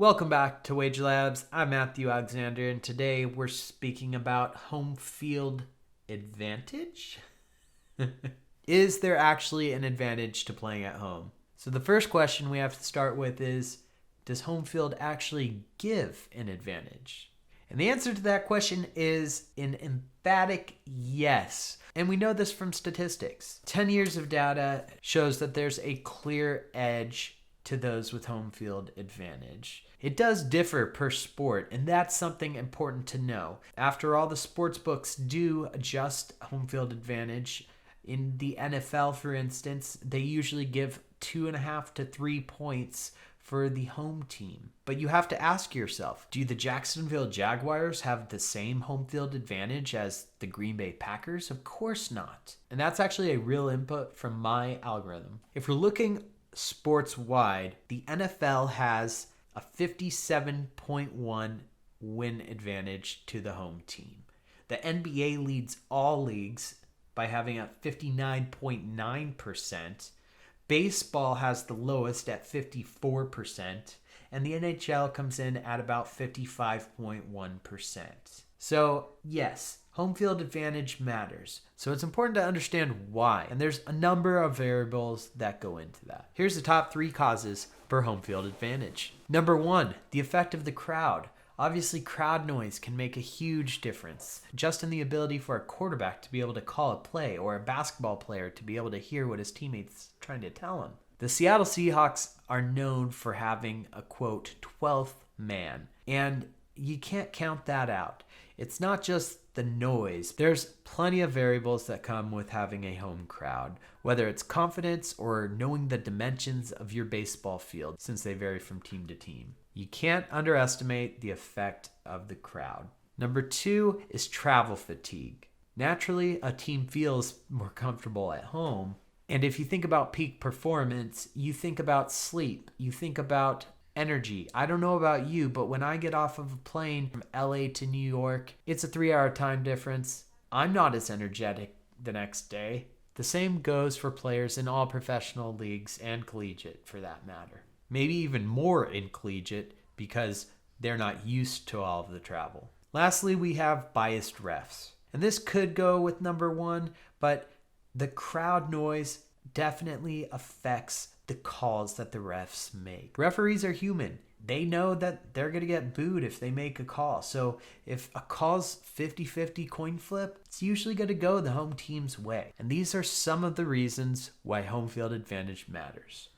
Welcome back to Wage Labs. I'm Matthew Alexander, and today we're speaking about home field advantage. Is there actually an advantage to playing at home? So the first question we have to start with is, does home field actually give an advantage? And the answer to that question is an emphatic yes. And we know this from statistics. 10 years of data shows that there's a clear edge to those with home field advantage. It does differ per sport, and that's something important to know. After all, the sports books do adjust home field advantage. In the NFL, for instance, they usually give 2.5 to 3 points for the home team. But you have to ask yourself, do the Jacksonville Jaguars have the same home field advantage as the Green Bay Packers? Of course not. And that's actually a real input from my algorithm. If we're looking sports wide, the NFL has a 57.1 win advantage to the home team. The NBA leads all leagues by having a 59.9%. Baseball has the lowest at 54%, and the NHL comes in at about 55.1%. So, yes, home field advantage matters. So it's important to understand why, and there's a number of variables that go into that. Here's the top 3 causes for home field advantage. Number 1, the effect of the crowd. Obviously, crowd noise can make a huge difference, just in the ability for a quarterback to be able to call a play or a basketball player to be able to hear what his teammates are trying to tell him. The Seattle Seahawks are known for having a, quote, 12th man, and you can't count that out. It's not just the noise. There's plenty of variables that come with having a home crowd, whether it's confidence or knowing the dimensions of your baseball field, since they vary from team to team. You can't underestimate the effect of the crowd. Number 2 is travel fatigue. Naturally, a team feels more comfortable at home. And if you think about peak performance, you think about sleep, you think about energy. I don't know about you, but when I get off of a plane from LA to New York, it's a 3-hour time difference. I'm not as energetic the next day. The same goes for players in all professional leagues and collegiate for that matter. Maybe even more in collegiate because they're not used to all of the travel. Lastly, we have biased refs. And this could go with number 1, but the crowd noise definitely affects the calls that the refs make. Referees are human. They know that they're going to get booed if they make a call. So if a call's 50-50 coin flip, it's usually going to go the home team's way. And these are some of the reasons why home field advantage matters.